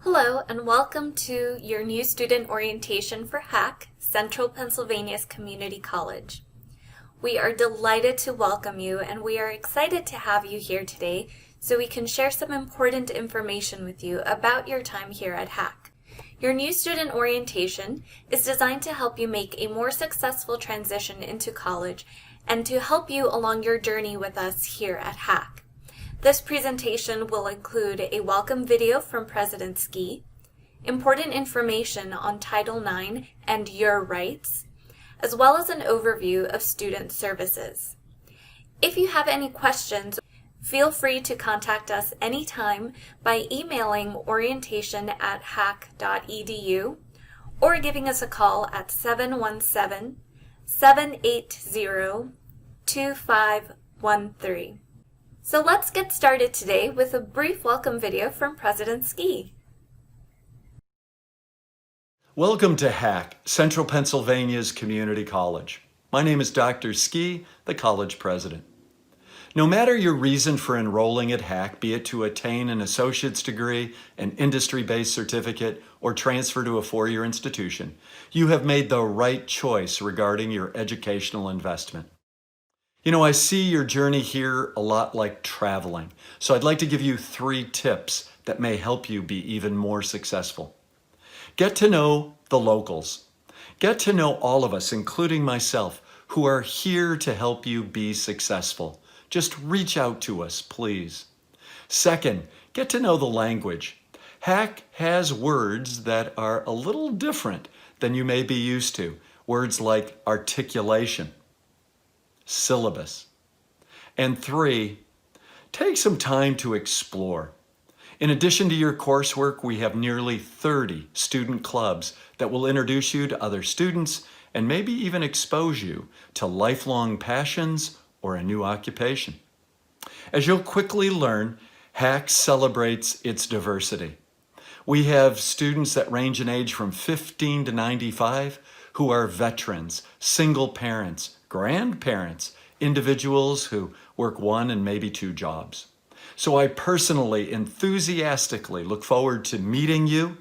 Hello and welcome to your new student orientation for HAC, Central Pennsylvania's Community College. We are delighted to welcome you and we are excited to have you here today so we can share some important information with you about your time here at HAC. Your new student orientation is designed to help you make a more successful transition into college and to help you along your journey with us here at HAC. This presentation will include a welcome video from President Ski, important information on Title IX and your rights, as well as an overview of student services. If you have any questions, feel free to contact us anytime by emailing orientation@hac.edu or giving us a call at 717-780-2513. So let's get started today with a brief welcome video from President Ski. Welcome to HAC, Central Pennsylvania's Community College. My name is Dr. Ski, the college president. No matter your reason for enrolling at HAC, be it to attain an associate's degree, an industry-based certificate, or transfer to a four-year institution, you have made the right choice regarding your educational investment. You know, I see your journey here a lot like traveling, so I'd like to give you 3 tips that may help you be even more successful. Get to know the locals. Get to know all of us, including myself, who are here to help you be successful. Just reach out to us, please. Second, get to know the language. HAC has words that are a little different than you may be used to. Words like articulation, syllabus. And 3, take some time to explore. In addition to your coursework, we have nearly 30 student clubs that will introduce you to other students and maybe even expose you to lifelong passions or a new occupation. As you'll quickly learn, HAC celebrates its diversity. We have students that range in age from 15 to 95 who are veterans, single parents, grandparents, individuals who work 1 and maybe 2 jobs. So I personally, enthusiastically look forward to meeting you,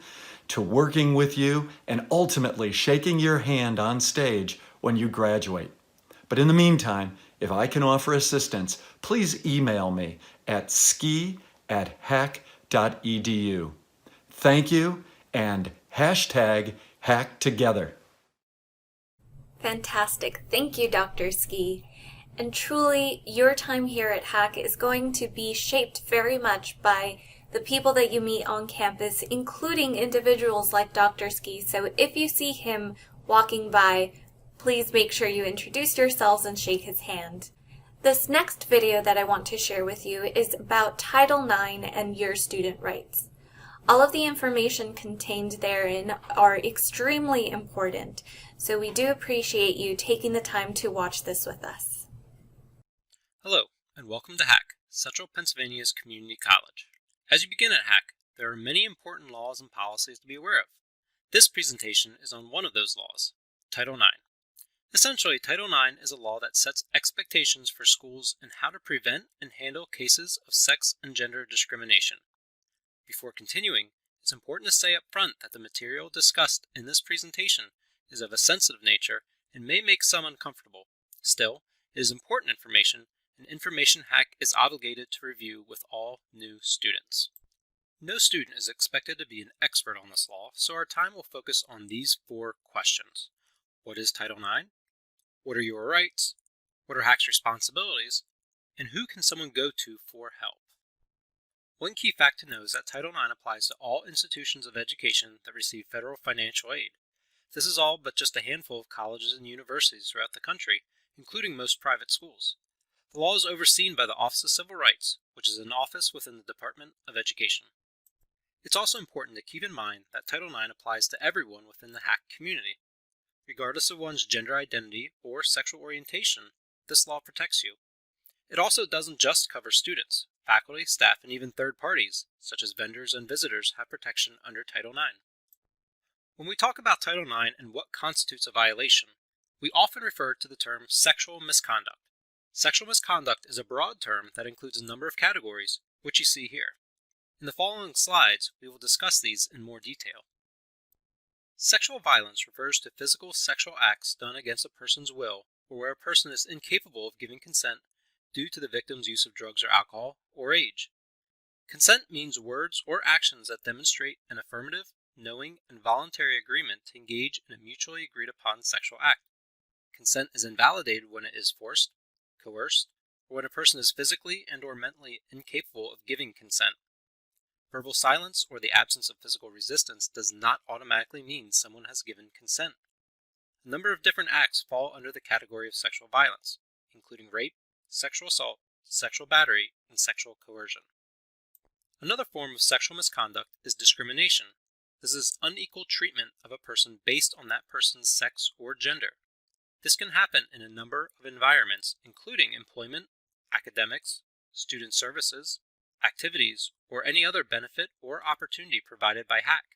to working with you, and ultimately shaking your hand on stage when you graduate. But in the meantime, if I can offer assistance, please email me at ski@hac.edu. Thank you, and #HackTogether. Fantastic. Thank you, Dr. Ski. And truly, your time here at HAC is going to be shaped very much by the people that you meet on campus, including individuals like Dr. Ski. So if you see him walking by, please make sure you introduce yourselves and shake his hand. This next video that I want to share with you is about Title IX and your student rights. All of the information contained therein are extremely important, so we do appreciate you taking the time to watch this with us. Hello, and welcome to HAC, Central Pennsylvania's Community College. As you begin at HAC, there are many important laws and policies to be aware of. This presentation is on one of those laws, Title IX. Essentially, Title IX is a law that sets expectations for schools and how to prevent and handle cases of sex and gender discrimination. Before continuing, it's important to say up front that the material discussed in this presentation is of a sensitive nature and may make some uncomfortable. Still, it is important information, and information HAC is obligated to review with all new students. No student is expected to be an expert on this law, so our time will focus on these 4 questions. What is Title IX? What are your rights? What are HAC's responsibilities? And who can someone go to for help? One key fact to know is that Title IX applies to all institutions of education that receive federal financial aid. This is all but just a handful of colleges and universities throughout the country, including most private schools. The law is overseen by the Office of Civil Rights, which is an office within the Department of Education. It's also important to keep in mind that Title IX applies to everyone within the HAC community. Regardless of one's gender identity or sexual orientation, this law protects you. It also doesn't just cover students. Faculty, staff, and even third parties, such as vendors and visitors, have protection under Title IX. When we talk about Title IX and what constitutes a violation, we often refer to the term sexual misconduct. Sexual misconduct is a broad term that includes a number of categories, which you see here. In the following slides, we will discuss these in more detail. Sexual violence refers to physical sexual acts done against a person's will or where a person is incapable of giving consent due to the victim's use of drugs or alcohol or age. Consent means words or actions that demonstrate an affirmative, knowing, and voluntary agreement to engage in a mutually agreed upon sexual act. Consent is invalidated when it is forced, coerced, or when a person is physically and/or mentally incapable of giving consent. Verbal silence or the absence of physical resistance does not automatically mean someone has given consent. A number of different acts fall under the category of sexual violence, including rape, sexual assault, sexual battery, and sexual coercion. Another form of sexual misconduct is discrimination. This is unequal treatment of a person based on that person's sex or gender. This can happen in a number of environments, including employment, academics, student services, activities, or any other benefit or opportunity provided by HACC.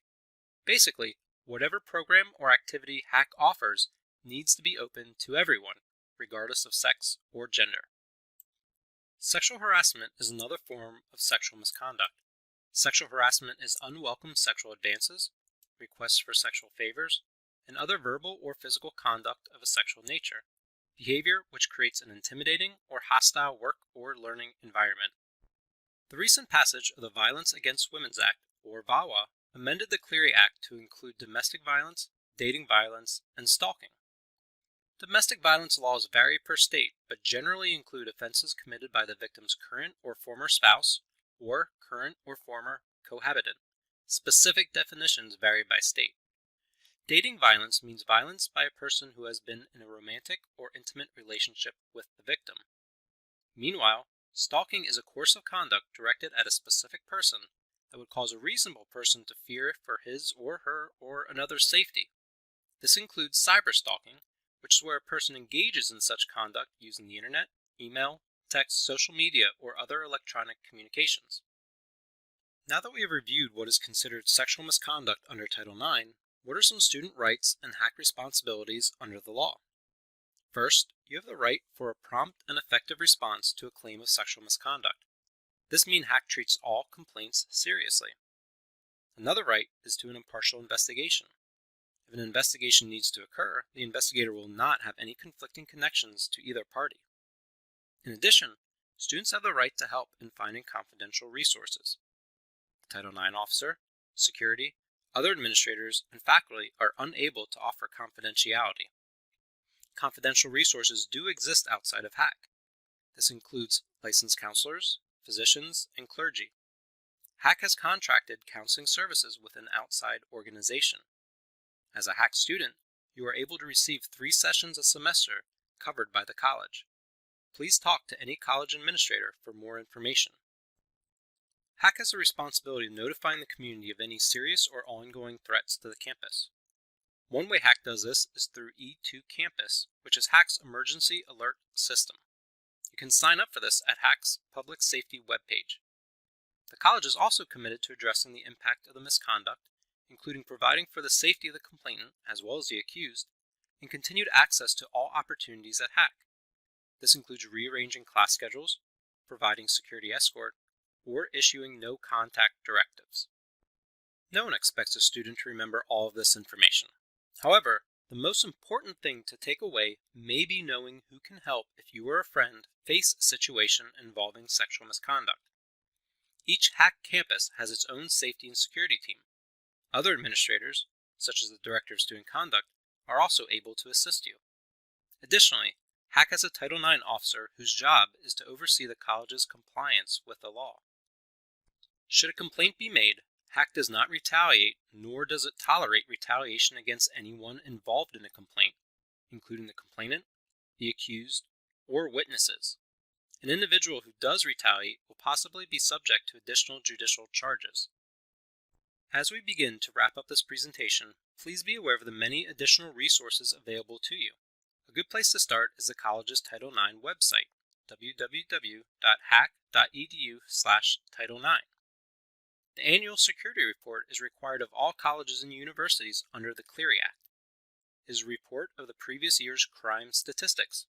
Basically, whatever program or activity HACC offers needs to be open to everyone, regardless of sex or gender. Sexual harassment is another form of sexual misconduct. Sexual harassment is unwelcome sexual advances, requests for sexual favors, and other verbal or physical conduct of a sexual nature, behavior which creates an intimidating or hostile work or learning environment. The recent passage of the Violence Against Women's Act, or VAWA, amended the Clery Act to include domestic violence, dating violence, and stalking. Domestic violence laws vary per state, but generally include offenses committed by the victim's current or former spouse, or current or former cohabitant. Specific definitions vary by state. Dating violence means violence by a person who has been in a romantic or intimate relationship with the victim. Meanwhile, stalking is a course of conduct directed at a specific person that would cause a reasonable person to fear for his or her or another's safety. This includes cyberstalking, which is where a person engages in such conduct using the internet, email, text, social media, or other electronic communications. Now that we have reviewed what is considered sexual misconduct under Title IX, what are some student rights and HACC responsibilities under the law? First, you have the right for a prompt and effective response to a claim of sexual misconduct. This means HACC treats all complaints seriously. Another right is to an impartial investigation. If an investigation needs to occur, the investigator will not have any conflicting connections to either party. In addition, students have the right to help in finding confidential resources. The Title IX officer, security, other administrators, and faculty are unable to offer confidentiality. Confidential resources do exist outside of HACC. This includes licensed counselors, physicians, and clergy. HACC has contracted counseling services with an outside organization. As a HACC student, you are able to receive 3 sessions a semester covered by the college. Please talk to any college administrator for more information. HACC has the responsibility of notifying the community of any serious or ongoing threats to the campus. One way HACC does this is through E2 Campus, which is HACC's emergency alert system. You can sign up for this at HACC's public safety webpage. The college is also committed to addressing the impact of the misconduct, including providing for the safety of the complainant as well as the accused, and continued access to all opportunities at HACC. This includes rearranging class schedules, providing security escort, or issuing no contact directives. No one expects a student to remember all of this information. However, the most important thing to take away may be knowing who can help if you or a friend face a situation involving sexual misconduct. Each HACC campus has its own safety and security team. Other administrators, such as the Director of Student Conduct, are also able to assist you. Additionally, HACC has a Title IX officer whose job is to oversee the college's compliance with the law. Should a complaint be made, HACC does not retaliate, nor does it tolerate retaliation against anyone involved in a complaint, including the complainant, the accused, or witnesses. An individual who does retaliate will possibly be subject to additional judicial charges. As we begin to wrap up this presentation, please be aware of the many additional resources available to you. A good place to start is the college's Title IX website, www.hacc.edu/Title9. The annual security report is required of all colleges and universities under the Clery Act. It is a report of the previous year's crime statistics.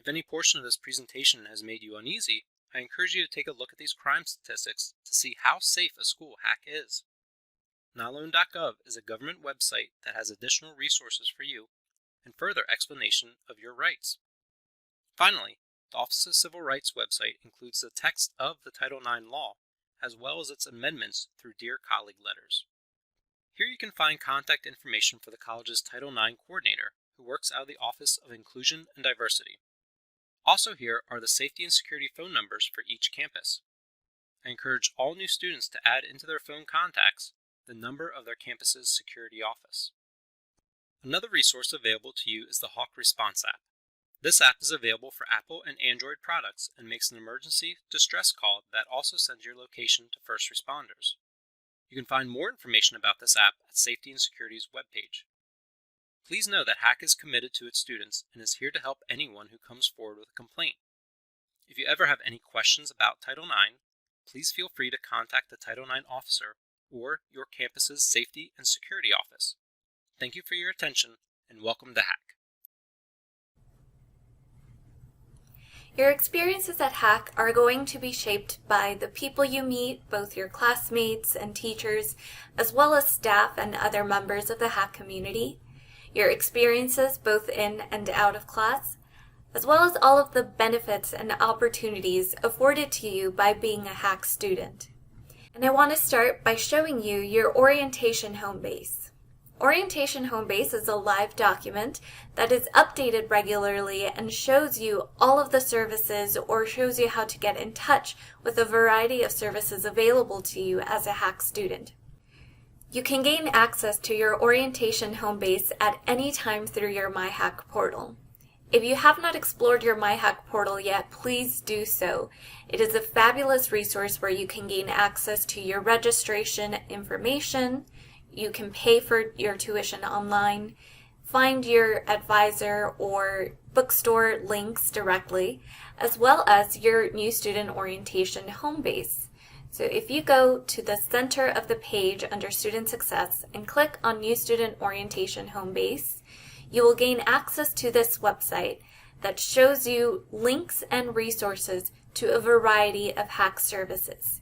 If any portion of this presentation has made you uneasy, I I encourage you to take a look at these crime statistics to see how safe a school hack is. Nalone.gov is a government website that has additional resources for you and further explanation of your rights. Finally, the Office of Civil Rights website includes the text of the Title IX law, as well as its amendments through Dear Colleague letters. Here you can find contact information for the college's Title IX coordinator, who works out of the Office of Inclusion and Diversity. Also here are the safety and security phone numbers for each campus. I encourage all new students to add into their phone contacts the number of their campus's security office. Another resource available to you is the Hawk Response app. This app is available for Apple and Android products and makes an emergency distress call that also sends your location to first responders. You can find more information about this app at Safety and Security's webpage. Please know that HACK is committed to its students and is here to help anyone who comes forward with a complaint. If you ever have any questions about Title IX, please feel free to contact the Title IX officer or your campus's Safety and Security office. Thank you for your attention and welcome to HACK. Your experiences at HACK are going to be shaped by the people you meet, both your classmates and teachers, as well as staff and other members of the HACK community, your experiences both in and out of class, as well as all of the benefits and opportunities afforded to you by being a HACK student. And I want to start by showing you your orientation home base. Orientation Home Base is a live document that is updated regularly and shows you all of the services or shows you how to get in touch with a variety of services available to you as a HACK student. You can gain access to your Orientation Home Base at any time through your MyHACK portal. If you have not explored your MyHACK portal yet, please do so. It is a fabulous resource where you can gain access to your registration information. You can pay for your tuition online, find your advisor or bookstore links directly, as well as your new student orientation home base. So if you go to the center of the page under Student Success and click on New Student Orientation Home Base, you will gain access to this website that shows you links and resources to a variety of HACK services.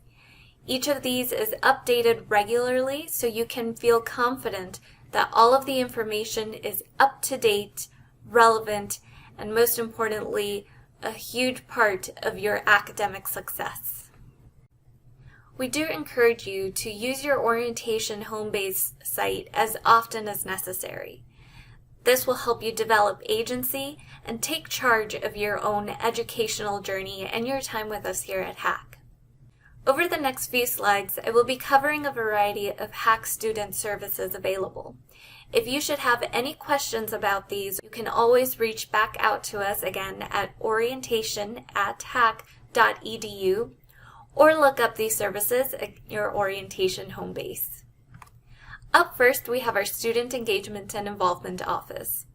Each of these is updated regularly so you can feel confident that all of the information is up to date, relevant, and most importantly, a huge part of your academic success. We do encourage you to use your Orientation Home Base site as often as necessary. This will help you develop agency and take charge of your own educational journey and your time with us here at HACK. Over the next few slides, I will be covering a variety of HACK student services available. If you should have any questions about these, you can always reach back out to us again at orientation@hack.edu or look up these services at your Orientation Home Base. Up first, we have our Student Engagement and Involvement Office.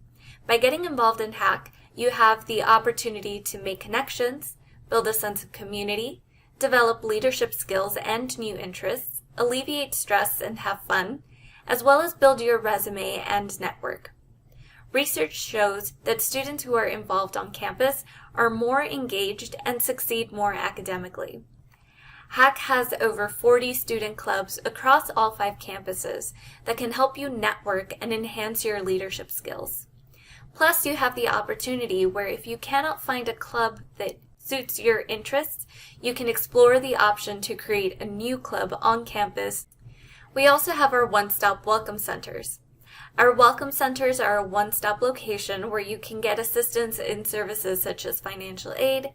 By getting involved in HACK, you have the opportunity to make connections, build a sense of community, develop leadership skills and new interests, alleviate stress and have fun, as well as build your resume and network. Research shows that students who are involved on campus are more engaged and succeed more academically. HACK has over 40 student clubs across all 5 campuses that can help you network and enhance your leadership skills. Plus, you have the opportunity where if you cannot find a club that suits your interests, you can explore the option to create a new club on campus. We also have our one-stop welcome centers. Our welcome centers are a one-stop location where you can get assistance in services such as financial aid,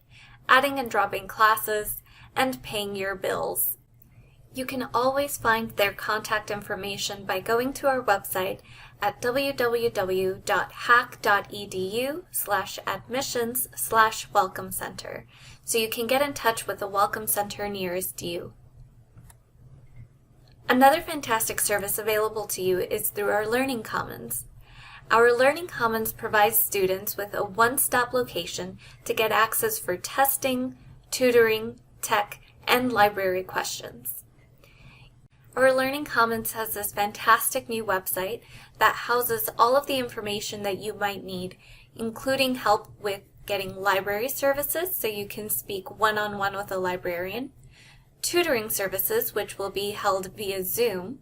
adding and dropping classes, and paying your bills. You can always find their contact information by going to our website at www.hack.edu/admissions/welcome center, so you can get in touch with the welcome center nearest you. Another fantastic service available to you is through our Learning Commons. Our Learning Commons provides students with a one-stop location to get access for testing, tutoring, tech, and library questions. Our Learning Commons has this fantastic new website that houses all of the information that you might need, including help with getting library services so you can speak one-on-one with a librarian, tutoring services which will be held via Zoom,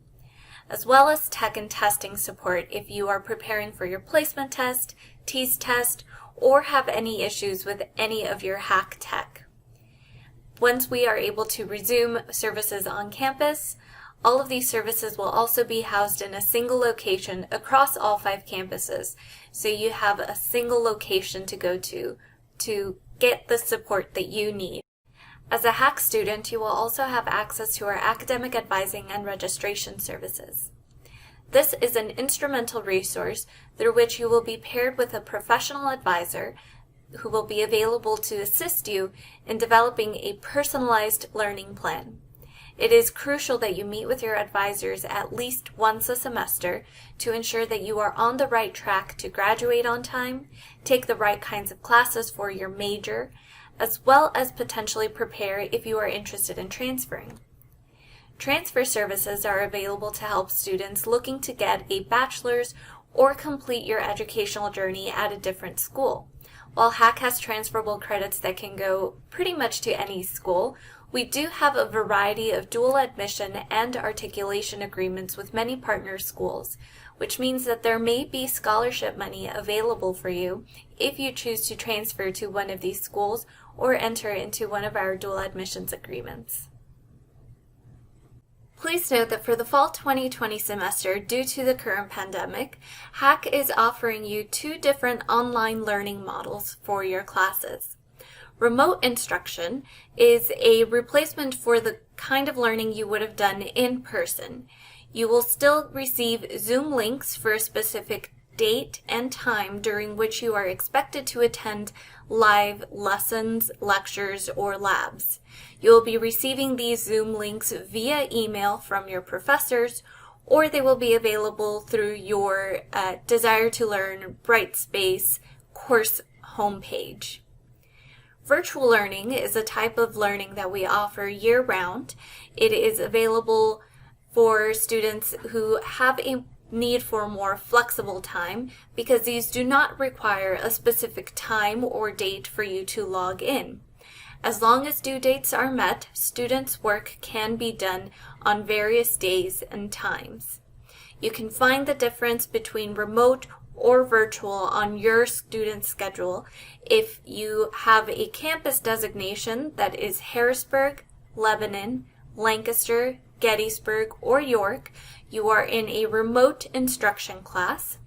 as well as tech and testing support if you are preparing for your placement test, TEAS test, or have any issues with any of your HACC tech. Once we are able to resume services on campus, all of these services will also be housed in a single location across all 5 campuses, so you have a single location to go to get the support that you need. As a HACC student, you will also have access to our academic advising and registration services. This is an instrumental resource through which you will be paired with a professional advisor who will be available to assist you in developing a personalized learning plan. It is crucial that you meet with your advisors at least once a semester to ensure that you are on the right track to graduate on time, take the right kinds of classes for your major, as well as potentially prepare if you are interested in transferring. Transfer services are available to help students looking to get a bachelor's or complete your educational journey at a different school. While HACC has transferable credits that can go pretty much to any school, we do have a variety of dual admission and articulation agreements with many partner schools, which means that there may be scholarship money available for you if you choose to transfer to one of these schools or enter into one of our dual admissions agreements. Please note that for the fall 2020 semester, due to the current pandemic, HACC is offering you 2 different online learning models for your classes. Remote instruction is a replacement for the kind of learning you would have done in person. You will still receive Zoom links for a specific date and time during which you are expected to attend live lessons, lectures, or labs. You will be receiving these Zoom links via email from your professors, or they will be available through your Desire to Learn Brightspace course homepage. Virtual learning is a type of learning that we offer year-round. It is available for students who have a need for more flexible time because these do not require a specific time or date for you to log in. As long as due dates are met, students' work can be done on various days and times. You can find the difference between remote or virtual on your student schedule. If you have a campus designation that is Harrisburg, Lebanon, Lancaster, Gettysburg, or York, you are in a remote instruction class.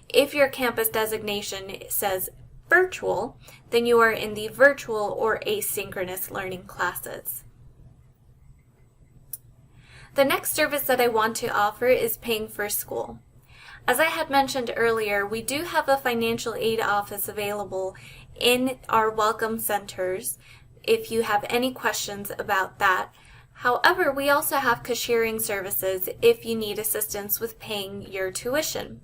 If your campus designation says virtual, then you are in the virtual or asynchronous learning classes. The next service that I want to offer is Paying for School. As I had mentioned earlier, we do have a financial aid office available in our welcome centers if you have any questions about that. However, we also have cashiering services if you need assistance with paying your tuition.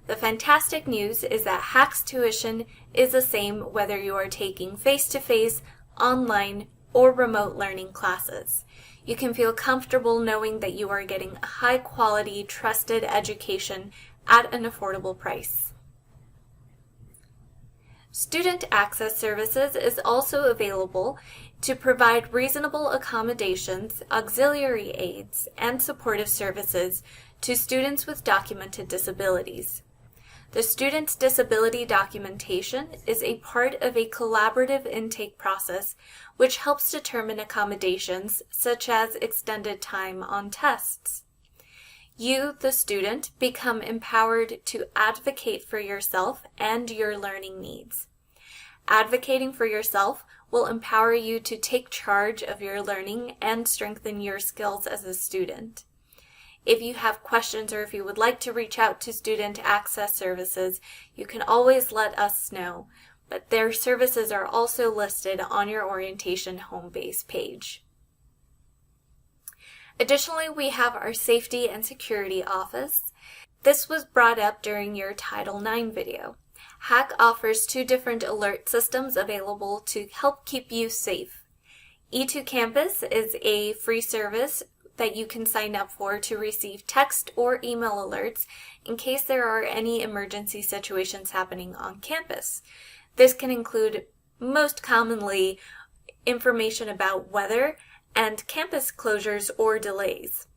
The fantastic news is that HACC's tuition is the same whether you are taking face-to-face, online, or remote learning classes. You can feel comfortable knowing that you are getting a high-quality, trusted education at an affordable price. Student Access Services is also available to provide reasonable accommodations, auxiliary aids, and supportive services to students with documented disabilities. The student's disability documentation is a part of a collaborative intake process which helps determine accommodations such as extended time on tests. You, the student, become empowered to advocate for yourself and your learning needs. Advocating for yourself will empower you to take charge of your learning and strengthen your skills as a student. If you have questions or if you would like to reach out to Student Access Services, you can always let us know, but their services are also listed on your orientation home base page. Additionally, we have our Safety and Security Office. This was brought up during your Title IX video. HACC offers 2 different alert systems available to help keep you safe. E2 Campus is a free service that you can sign up for to receive text or email alerts in case there are any emergency situations happening on campus. This can include most commonly information about weather and campus closures or delays.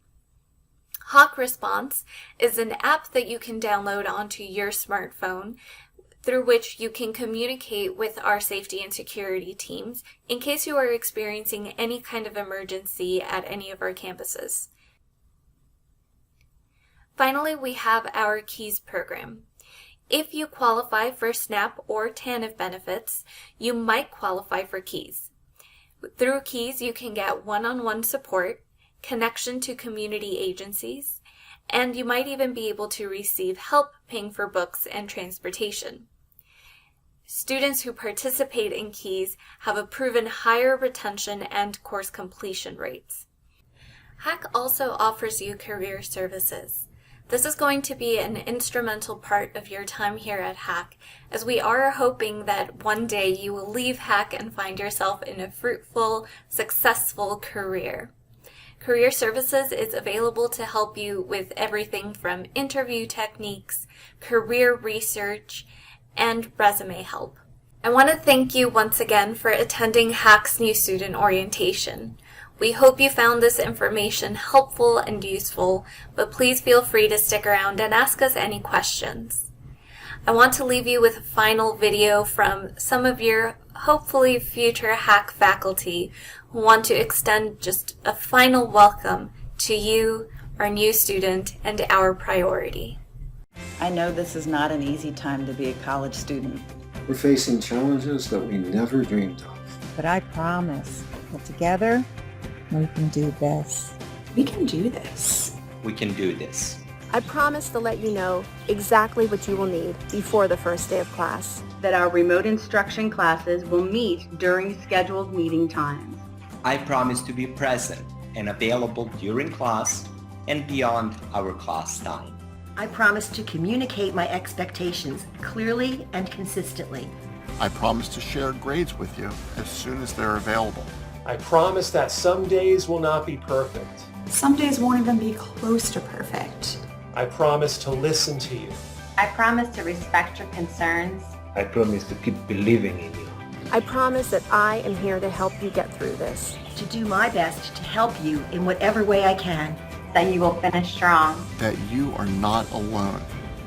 Hawk Response is an app that you can download onto your smartphone through which you can communicate with our safety and security teams in case you are experiencing any kind of emergency at any of our campuses. Finally, we have our KEYS program. If you qualify for SNAP or TANF benefits, you might qualify for KEYS. Through KEYS, you can get one-on-one support, connection to community agencies, and you might even be able to receive help paying for books and transportation. Students who participate in KEYS have a proven higher retention and course completion rates. HACC also offers you career services. This is going to be an instrumental part of your time here at HACC, as we are hoping that one day you will leave HACC and find yourself in a fruitful, successful career. Career Services is available to help you with everything from interview techniques, career research, and resume help. I want to thank you once again for attending HACC's New Student Orientation. We hope you found this information helpful and useful, but please feel free to stick around and ask us any questions. I want to leave you with a final video from some of your hopefully future HACC faculty who want to extend just a final welcome to you, our new student, and our priority. I know this is not an easy time to be a college student. We're facing challenges that we never dreamed of. But I promise that together we can do this. We can do this. We can do this. I promise to let you know exactly what you will need before the first day of class. That our remote instruction classes will meet during scheduled meeting times. I promise to be present and available during class and beyond our class time. I promise to communicate my expectations clearly and consistently. I promise to share grades with you as soon as they're available. I promise that some days will not be perfect. Some days won't even be close to perfect. I promise to listen to you. I promise to respect your concerns. I promise to keep believing in you. I promise that I am here to help you get through this. To do my best to help you in whatever way I can. That you will finish strong. That you are not alone.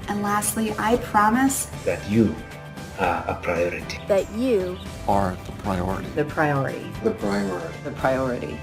And lastly, I promise that you are a priority. That you are the priority. The priority. The priority. The priority.